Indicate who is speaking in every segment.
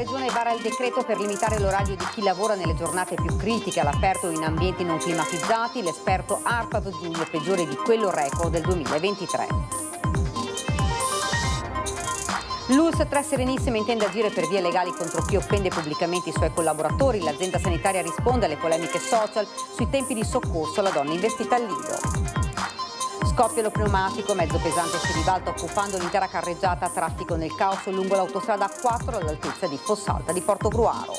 Speaker 1: Regione vara il decreto per limitare l'orario di chi lavora nelle giornate più critiche all'aperto in ambienti non climatizzati. L'esperto ARPAV giugno peggiore di quello record del 2023. L'ULSS 3 Serenissima intende agire per vie legali contro chi offende pubblicamente i suoi collaboratori. L'azienda sanitaria risponde alle polemiche social sui tempi di soccorso alla donna investita al lido. Scoppia lo pneumatico, mezzo pesante si ribalta occupando l'intera carreggiata, traffico nel caos lungo l'autostrada A4 all'altezza di Fossalta di Portogruaro.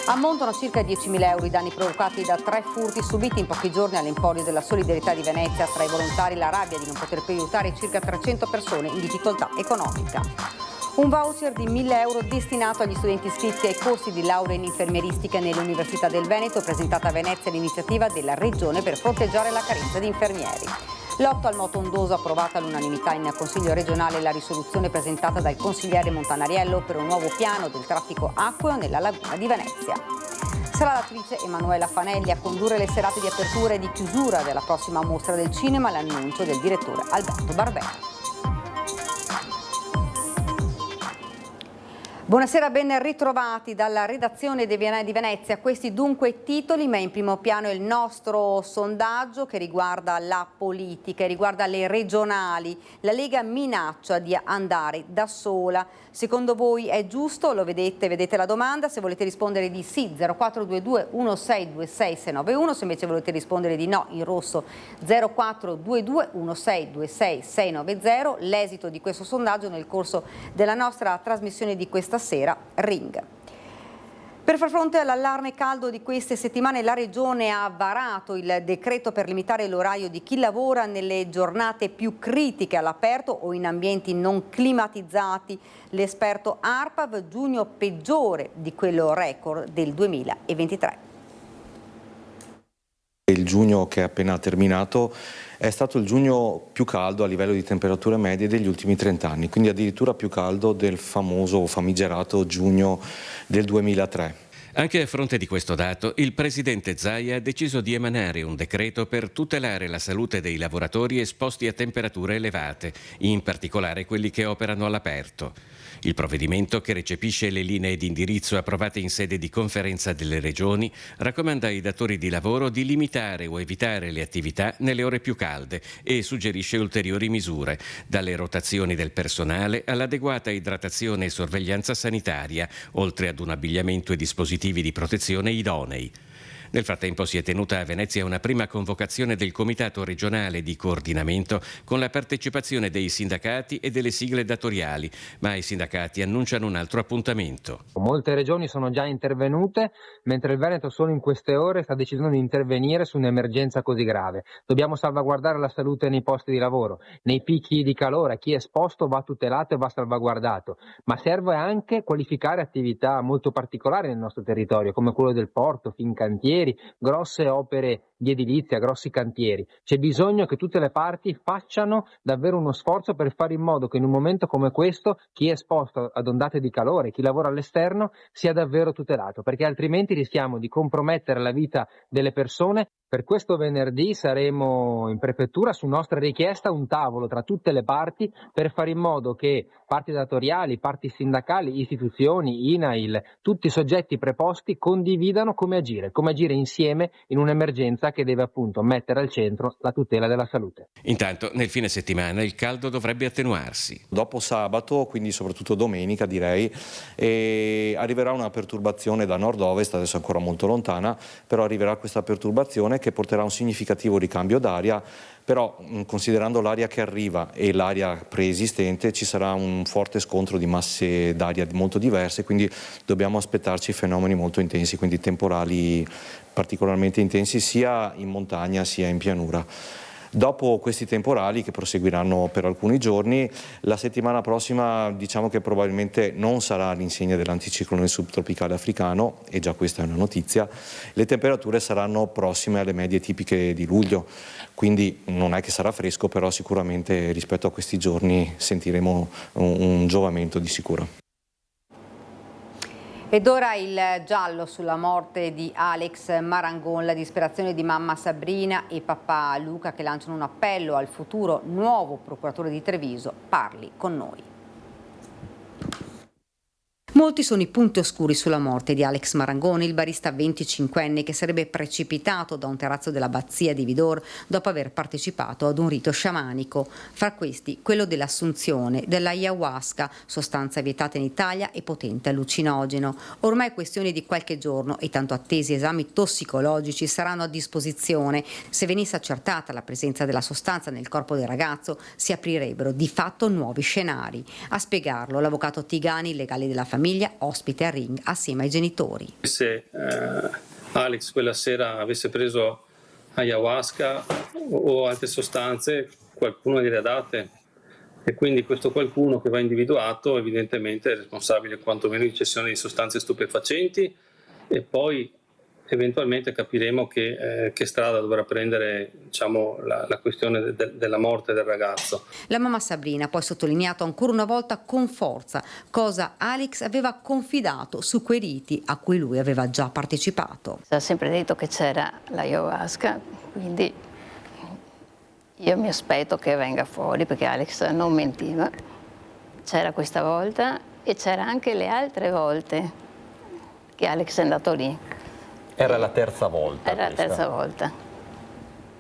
Speaker 1: Ammontano a circa 10.000 euro i danni provocati da 3 furti subiti in pochi giorni all'Emporio della Solidarietà di Venezia. Tra i volontari la rabbia di non poter più aiutare circa 300 persone in difficoltà economica. Un voucher di 1.000 euro destinato agli studenti iscritti ai corsi di laurea in infermieristica nell'Università del Veneto, presentata a Venezia l'iniziativa della Regione per fronteggiare la carenza di infermieri. Lotto al moto ondoso, approvata all'unanimità in Consiglio regionale la risoluzione presentata dal consigliere Montanariello per un nuovo piano del traffico acqueo nella laguna di Venezia. Sarà l'attrice Emanuela Fanelli a condurre le serate di apertura e di chiusura della prossima mostra del cinema, l'annuncio del direttore Alberto Barbera. Buonasera, ben ritrovati dalla redazione di Venezia. Questi dunque i titoli, ma in primo piano il nostro sondaggio che riguarda la politica, riguarda le regionali. La Lega minaccia di andare da sola. Secondo voi è giusto? Lo vedete la domanda. Se volete rispondere di sì, 0422 1626 691. Se invece volete rispondere di no, in rosso 0422 1626 690. L'esito di questo sondaggio nel corso della nostra trasmissione di questa sera, Ring. Per far fronte all'allarme caldo di queste settimane, la Regione ha varato il decreto per limitare l'orario di chi lavora nelle giornate più critiche all'aperto o in ambienti non climatizzati. L'esperto ARPAV, giugno peggiore di quello record del 2023.
Speaker 2: Il giugno che è appena terminato è stato il giugno più caldo a livello di temperature medie degli ultimi 30 anni, quindi addirittura più caldo del famoso o famigerato giugno del 2003.
Speaker 3: Anche a fronte di questo dato, il presidente Zaia ha deciso di emanare un decreto per tutelare la salute dei lavoratori esposti a temperature elevate, in particolare quelli che operano all'aperto. Il provvedimento, che recepisce le linee di indirizzo approvate in sede di conferenza delle regioni, raccomanda ai datori di lavoro di limitare o evitare le attività nelle ore più calde e suggerisce ulteriori misure, dalle rotazioni del personale all'adeguata idratazione e sorveglianza sanitaria, oltre ad un abbigliamento e dispositivi di protezione idonei. Nel frattempo si è tenuta a Venezia una prima convocazione del Comitato regionale di coordinamento con la partecipazione dei sindacati e delle sigle datoriali, ma i sindacati annunciano un altro appuntamento.
Speaker 4: Molte regioni sono già intervenute, mentre il Veneto solo in queste ore sta decidendo di intervenire su un'emergenza così grave. Dobbiamo salvaguardare la salute nei posti di lavoro, nei picchi di calore, chi è esposto va tutelato e va salvaguardato, ma serve anche qualificare attività molto particolari nel nostro territorio, come quello del porto, Fincantieri, grosse opere di edilizia, grossi cantieri. C'è bisogno che tutte le parti facciano davvero uno sforzo per fare in modo che in un momento come questo chi è esposto ad ondate di calore, chi lavora all'esterno sia davvero tutelato, perché altrimenti rischiamo di compromettere la vita delle persone. Per questo venerdì saremo in prefettura su nostra richiesta un tavolo tra tutte le parti per fare in modo che parti datoriali, parti sindacali, istituzioni, INAIL, tutti i soggetti preposti condividano come agire insieme in un'emergenza che deve appunto mettere al centro la tutela della salute.
Speaker 3: Intanto nel fine settimana il caldo dovrebbe attenuarsi.
Speaker 2: Dopo sabato, quindi soprattutto domenica direi, arriverà una perturbazione da nord-ovest, adesso è ancora molto lontana, però arriverà questa perturbazione che porterà un significativo ricambio d'aria, però considerando l'aria che arriva e l'aria preesistente ci sarà un forte scontro di masse d'aria molto diverse, quindi dobbiamo aspettarci fenomeni molto intensi, quindi temporali particolarmente intensi sia in montagna sia in pianura. Dopo questi temporali, che proseguiranno per alcuni giorni, la settimana prossima diciamo che probabilmente non sarà all'insegna dell'anticiclone subtropicale africano, e già questa è una notizia. Le temperature saranno prossime alle medie tipiche di luglio, quindi non è che sarà fresco, però sicuramente rispetto a questi giorni sentiremo un giovamento di sicuro.
Speaker 1: Ed ora il giallo sulla morte di Alex Marangon, la disperazione di mamma Sabrina e papà Luca, che lanciano un appello al futuro nuovo procuratore di Treviso. Parli con noi. Molti sono i punti oscuri sulla morte di Alex Marangoni, il barista 25enne che sarebbe precipitato da un terrazzo dell'abbazia di Vidor dopo aver partecipato ad un rito sciamanico. Fra questi quello dell'assunzione dell'ayahuasca, sostanza vietata in Italia e potente allucinogeno. Ormai è questione di qualche giorno e tanto attesi esami tossicologici saranno a disposizione. Se venisse accertata la presenza della sostanza nel corpo del ragazzo, si aprirebbero di fatto nuovi scenari. A spiegarlo l'avvocato Tigani, legale della famiglia, ospite a Ring assieme ai genitori.
Speaker 5: Se Alex quella sera avesse preso ayahuasca o altre sostanze, qualcuno gliele ha date, e quindi questo qualcuno che va individuato evidentemente è responsabile quantomeno di cessione di sostanze stupefacenti, e poi eventualmente capiremo che strada dovrà prendere, diciamo, la questione della morte del ragazzo.
Speaker 1: La mamma Sabrina ha poi sottolineato ancora una volta con forza cosa Alex aveva confidato su quei riti a cui lui aveva già partecipato.
Speaker 6: Ha sempre detto che c'era l'ayahuasca, quindi io mi aspetto che venga fuori, perché Alex non mentiva. C'era questa volta e c'era anche le altre volte che Alex è andato lì.
Speaker 7: Era la terza volta.
Speaker 6: Era la terza volta,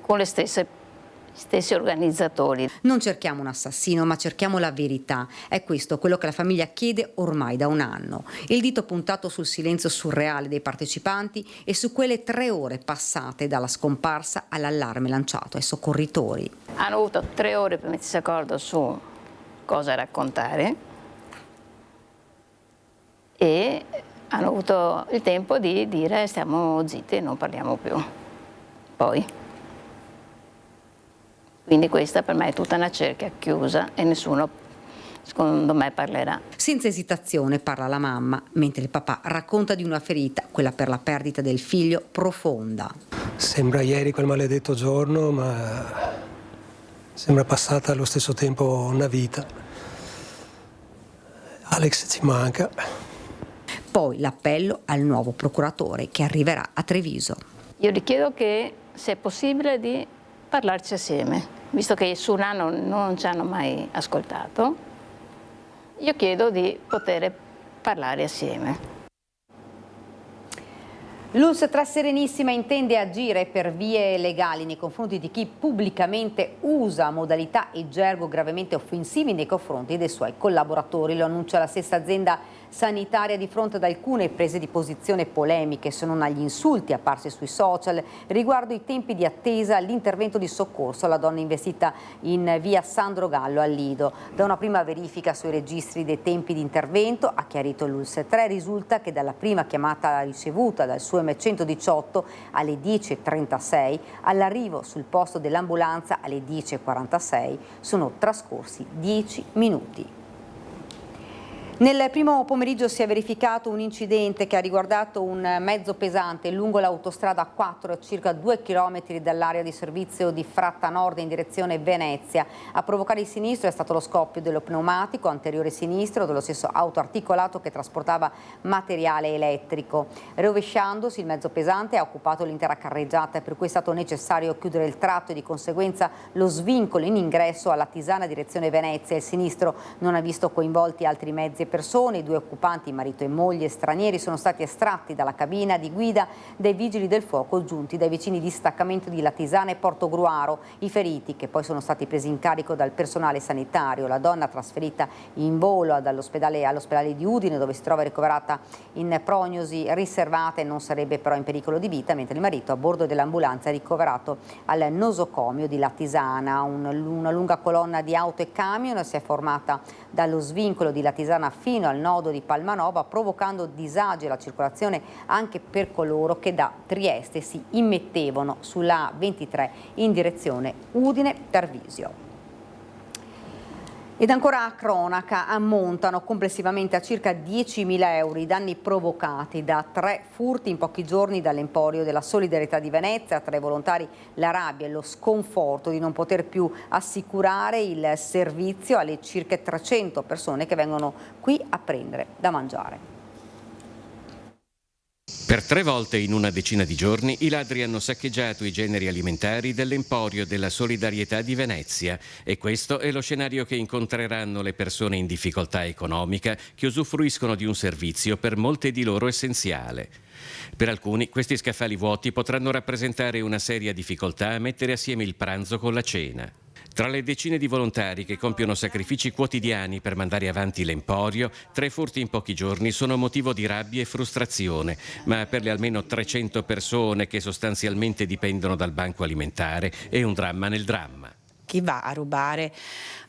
Speaker 6: con le stessi organizzatori.
Speaker 1: Non cerchiamo un assassino, ma cerchiamo la verità. È questo quello che la famiglia chiede ormai da un anno. Il dito puntato sul silenzio surreale dei partecipanti e su quelle 3 ore passate dalla scomparsa all'allarme lanciato ai soccorritori.
Speaker 6: Hanno avuto 3 ore per mettersi d'accordo su cosa raccontare e hanno avuto il tempo di dire stiamo zitti e non parliamo più. Poi. Quindi questa per me è tutta una cerchia chiusa e nessuno, secondo me, parlerà.
Speaker 1: Senza esitazione parla la mamma, mentre il papà racconta di una ferita, quella per la perdita del figlio, profonda.
Speaker 8: Sembra ieri quel maledetto giorno, ma sembra passata allo stesso tempo una vita. Alex ci manca.
Speaker 1: Poi l'appello al nuovo procuratore che arriverà a Treviso.
Speaker 6: Io gli chiedo che, se è possibile, di parlarci assieme, visto che su un anno non ci hanno mai ascoltato. Io chiedo di poter parlare assieme.
Speaker 1: L'ULSS Tre Serenissima intende agire per vie legali nei confronti di chi pubblicamente usa modalità e gergo gravemente offensivi nei confronti dei suoi collaboratori. Lo annuncia la stessa azienda sanitaria di fronte ad alcune prese di posizione polemiche, se non agli insulti apparsi sui social riguardo i tempi di attesa all'intervento di soccorso alla donna investita in via Sandro Gallo a Lido. Da una prima verifica sui registri dei tempi di intervento, ha chiarito l'ULSS 3, risulta che dalla prima chiamata ricevuta dal suo M118 alle 10:36 all'arrivo sul posto dell'ambulanza alle 10:46 sono trascorsi 10 minuti. Nel primo pomeriggio si è verificato un incidente che ha riguardato un mezzo pesante lungo l'autostrada 4 a circa 2 km dall'area di servizio di Fratta Nord in direzione Venezia. A provocare il sinistro è stato lo scoppio dello pneumatico anteriore sinistro dello stesso autoarticolato che trasportava materiale elettrico. Rovesciandosi il mezzo pesante ha occupato l'intera carreggiata, per cui è stato necessario chiudere il tratto e di conseguenza lo svincolo in ingresso alla Tisana direzione Venezia. Il sinistro non ha visto coinvolti altri mezzi e persone. I 2 occupanti, marito e moglie stranieri, sono stati estratti dalla cabina di guida dai vigili del fuoco giunti dai vicini di distaccamento di Latisana e Portogruaro. I feriti, che poi sono stati presi in carico dal personale sanitario, la donna trasferita in volo all'ospedale di Udine, dove si trova ricoverata in prognosi riservata e non sarebbe però in pericolo di vita, mentre il marito a bordo dell'ambulanza è ricoverato al nosocomio di Latisana. Una lunga colonna di auto e camion si è formata dallo svincolo di Latisana fino al nodo di Palmanova, provocando disagi alla circolazione anche per coloro che da Trieste si immettevano sulla A23 in direzione Udine-Tarvisio. Ed ancora a cronaca, ammontano complessivamente a circa 10.000 euro i danni provocati da 3 furti in pochi giorni dall'Emporio della Solidarietà di Venezia. Tra i volontari la rabbia e lo sconforto di non poter più assicurare il servizio alle circa 300 persone che vengono qui a prendere da mangiare.
Speaker 3: Per 3 volte in una decina di giorni i ladri hanno saccheggiato i generi alimentari dell'Emporio della Solidarietà di Venezia e questo è lo scenario che incontreranno le persone in difficoltà economica che usufruiscono di un servizio per molte di loro essenziale. Per alcuni questi scaffali vuoti potranno rappresentare una seria difficoltà a mettere assieme il pranzo con la cena. Tra le decine di volontari che compiono sacrifici quotidiani per mandare avanti l'Emporio, 3 furti in pochi giorni sono motivo di rabbia e frustrazione, ma per le almeno 300 persone che sostanzialmente dipendono dal banco alimentare è un dramma nel dramma.
Speaker 9: Chi va a rubare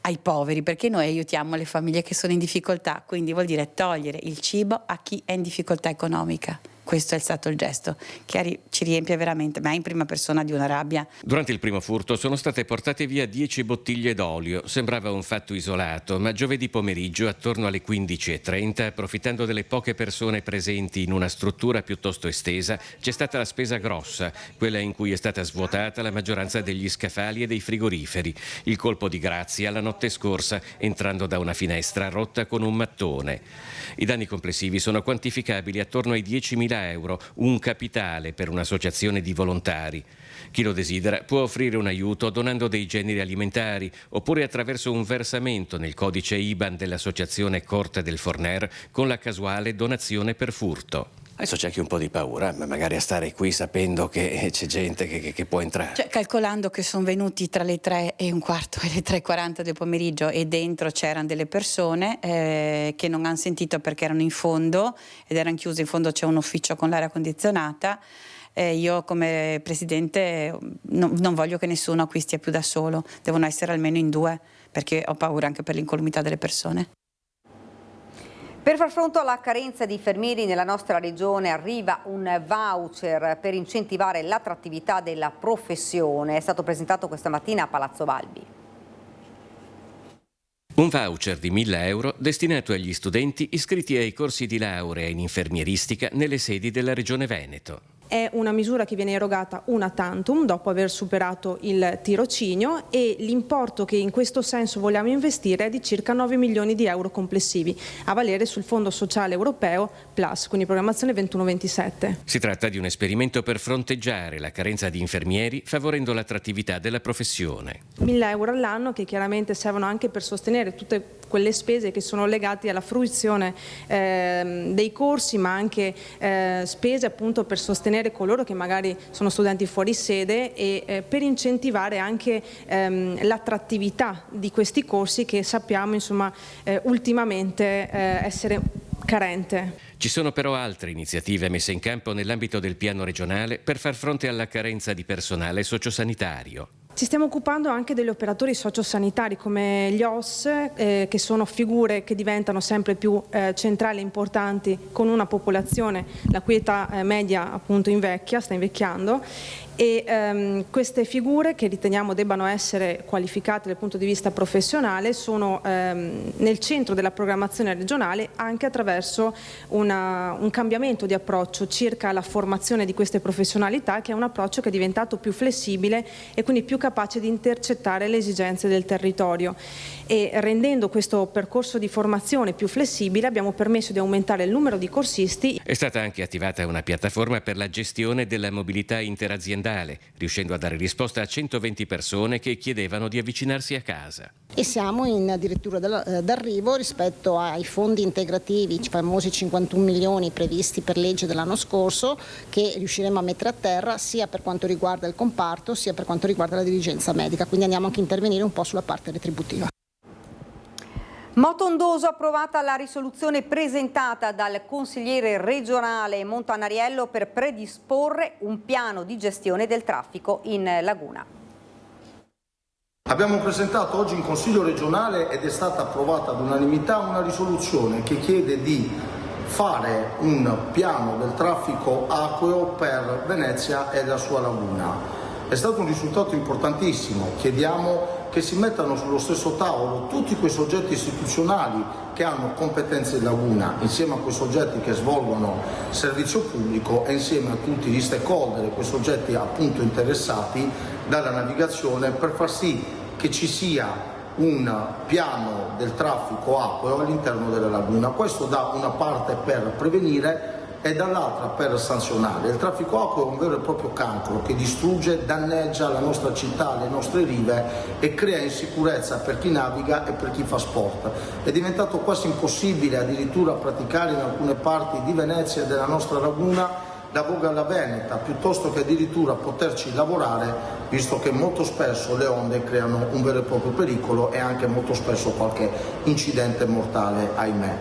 Speaker 9: ai poveri, perché noi aiutiamo le famiglie che sono in difficoltà, quindi vuol dire togliere il cibo a chi è in difficoltà economica. Questo è stato il gesto che ci riempie veramente, ma in prima persona, di una rabbia.
Speaker 3: Durante il primo furto sono state portate via 10 bottiglie d'olio. Sembrava un fatto isolato, ma giovedì pomeriggio, attorno alle 15:30, approfittando delle poche persone presenti in una struttura piuttosto estesa, c'è stata la spesa grossa, quella in cui è stata svuotata la maggioranza degli scaffali e dei frigoriferi. Il colpo di grazia la notte scorsa, entrando da una finestra rotta con un mattone. I danni complessivi sono quantificabili attorno ai 10.000 euro, un capitale per un'associazione di volontari. Chi lo desidera può offrire un aiuto donando dei generi alimentari oppure attraverso un versamento nel codice IBAN dell'associazione Corte del Forner con la casuale donazione per furto.
Speaker 10: Adesso c'è anche un po' di paura, ma magari a stare qui sapendo che c'è gente che può entrare.
Speaker 9: Cioè, calcolando che sono venuti tra le 3:15 e le 3:40 del pomeriggio e dentro c'erano delle persone che non hanno sentito perché erano in fondo ed erano chiuse, in fondo c'è un ufficio con l'aria condizionata. Io come presidente non voglio che nessuno qui stia più da solo, devono essere almeno in 2 perché ho paura anche per l'incolumità delle persone.
Speaker 1: Per far fronte alla carenza di infermieri nella nostra regione arriva un voucher per incentivare l'attrattività della professione. È stato presentato questa mattina a Palazzo Balbi.
Speaker 3: Un voucher di 1.000 euro destinato agli studenti iscritti ai corsi di laurea in infermieristica nelle sedi della Regione Veneto.
Speaker 11: È una misura che viene erogata una tantum dopo aver superato il tirocinio e l'importo che in questo senso vogliamo investire è di circa 9 milioni di euro complessivi, a valere sul Fondo Sociale Europeo Plus, quindi programmazione 21-27.
Speaker 3: Si tratta di un esperimento per fronteggiare la carenza di infermieri favorendo l'attrattività della professione.
Speaker 11: 1.000 euro all'anno che chiaramente servono anche per sostenere tutte quelle spese che sono legate alla fruizione dei corsi, ma anche spese appunto per sostenere coloro che magari sono studenti fuori sede e per incentivare anche l'attrattività di questi corsi che sappiamo insomma ultimamente essere carente.
Speaker 3: Ci sono però altre iniziative messe in campo nell'ambito del piano regionale per far fronte alla carenza di personale sociosanitario.
Speaker 11: Ci stiamo occupando anche degli operatori sociosanitari come gli OS, che sono figure che diventano sempre più centrali e importanti con una popolazione la cui età media appunto sta invecchiando e queste figure che riteniamo debbano essere qualificate dal punto di vista professionale sono nel centro della programmazione regionale anche attraverso un cambiamento di approccio circa la formazione di queste professionalità, che è un approccio che è diventato più flessibile e quindi più capace di intercettare le esigenze del territorio. E rendendo questo percorso di formazione più flessibile abbiamo permesso di aumentare il numero di corsisti.
Speaker 3: È stata anche attivata una piattaforma per la gestione della mobilità interaziendale, riuscendo a dare risposta a 120 persone che chiedevano di avvicinarsi a casa.
Speaker 12: E siamo addirittura d'arrivo rispetto ai fondi integrativi, i famosi 51 milioni previsti per legge dell'anno scorso, che riusciremo a mettere a terra sia per quanto riguarda il comparto sia per quanto riguarda la dirigenza medica, quindi andiamo anche a intervenire un po' sulla parte retributiva.
Speaker 1: Motondoso, approvata la risoluzione presentata dal consigliere regionale Montanariello per predisporre un piano di gestione del traffico in laguna.
Speaker 13: Abbiamo presentato oggi in Consiglio regionale ed è stata approvata all'unanimità una risoluzione che chiede di fare un piano del traffico acqueo per Venezia e la sua laguna. È stato un risultato importantissimo, chiediamo che si mettano sullo stesso tavolo tutti quei soggetti istituzionali che hanno competenze in laguna, insieme a quei soggetti che svolgono servizio pubblico e insieme a tutti gli stakeholder, quei soggetti appunto interessati dalla navigazione, per far sì che ci sia un piano del traffico acqueo all'interno della laguna. Questo da una parte per prevenire e dall'altra per sanzionare. Il traffico acqueo è un vero e proprio cancro che distrugge, danneggia la nostra città, le nostre rive e crea insicurezza per chi naviga e per chi fa sport. È diventato quasi impossibile addirittura praticare in alcune parti di Venezia e della nostra laguna la voga alla veneta, piuttosto che addirittura poterci lavorare, visto che molto spesso le onde creano un vero e proprio pericolo e anche molto spesso qualche incidente mortale, ahimè.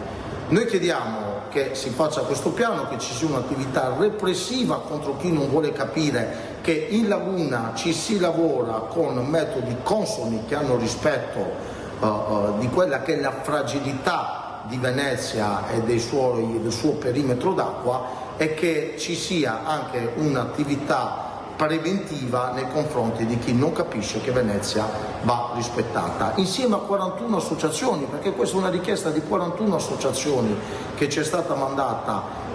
Speaker 13: Noi chiediamo che si faccia questo piano, che ci sia un'attività repressiva contro chi non vuole capire che in laguna ci si lavora con metodi consoni che hanno rispetto di quella che è la fragilità di Venezia e del suo perimetro d'acqua, e che ci sia anche un'attività preventiva nei confronti di chi non capisce che Venezia va rispettata, insieme a 41 associazioni, perché questa è una richiesta di 41 associazioni che ci è stata mandata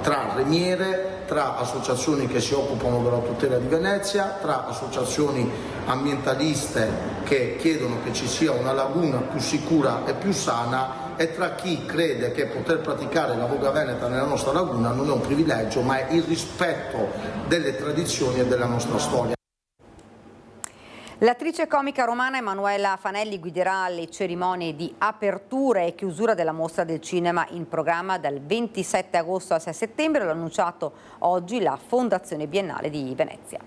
Speaker 13: tra remiere, tra associazioni che si occupano della tutela di Venezia, tra associazioni ambientaliste che chiedono che ci sia una laguna più sicura e più sana, e tra chi crede che poter praticare la voga veneta nella nostra laguna non è un privilegio, ma è il rispetto delle tradizioni e della nostra storia.
Speaker 1: L'attrice comica romana Emanuela Fanelli guiderà le cerimonie di apertura e chiusura della Mostra del Cinema in programma dal 27 agosto al 6 settembre, l'ha annunciato oggi la Fondazione Biennale di Venezia.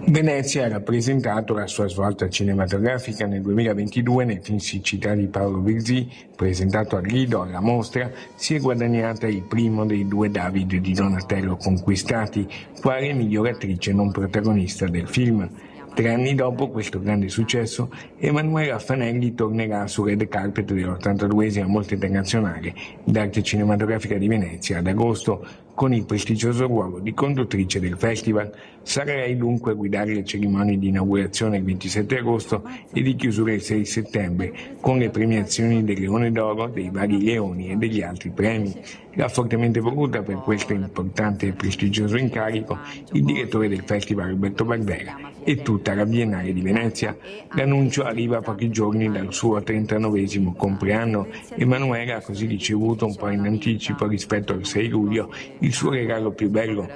Speaker 14: Venezia ha rappresentato la sua svolta cinematografica nel 2022 nel film Siccità di Paolo Virzì, presentato al Lido alla mostra. Si è guadagnata il primo dei 2 David di Donatello conquistati, quale miglior attrice non protagonista del film. 3 anni dopo questo grande successo, Emanuela Fanelli tornerà sul red carpet dell'82esima Mostra Internazionale d'Arte Cinematografica di Venezia ad agosto, con il prestigioso ruolo di conduttrice del festival. Sarà lei dunque a guidare le cerimonie di inaugurazione il 27 agosto e di chiusura il 6 settembre, con le premiazioni del Leone d'Oro, dei vari Leoni e degli altri premi. L'ha fortemente voluta per questo importante e prestigioso incarico il direttore del festival Roberto Barbera e tutta la Biennale di Venezia. L'annuncio arriva a pochi giorni dal suo 39esimo compleanno. Emanuela ha così ricevuto un po' in anticipo rispetto al 6 luglio il suo regalo più bello.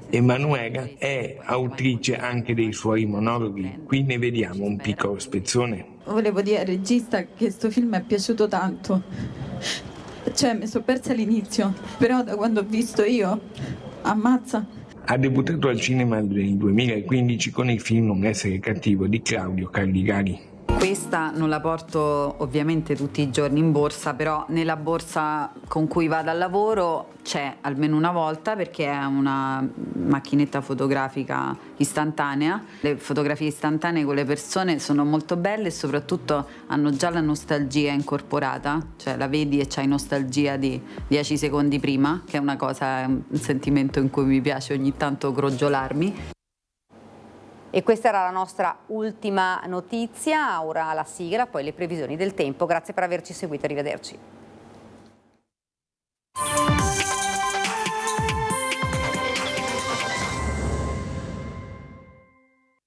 Speaker 14: Emanuela è autrice anche dei suoi monologhi, qui ne vediamo un piccolo spezzone.
Speaker 15: Volevo dire al regista che questo film mi è piaciuto tanto, cioè mi sono persa all'inizio, però da quando ho visto io, ammazza.
Speaker 14: Ha debuttato al cinema nel 2015 con il film Non essere cattivo di Claudio Caldigari.
Speaker 16: Questa non la porto ovviamente tutti i giorni in borsa, però nella borsa con cui vado al lavoro c'è almeno una volta, perché è una macchinetta fotografica istantanea. Le fotografie istantanee con le persone sono molto belle e soprattutto hanno già la nostalgia incorporata, cioè la vedi e c'hai nostalgia di 10 secondi prima, che è una cosa, un sentimento in cui mi piace ogni tanto crogiolarmi.
Speaker 1: E questa era la nostra ultima notizia, ora la sigla, poi le previsioni del tempo. Grazie per averci seguito, arrivederci.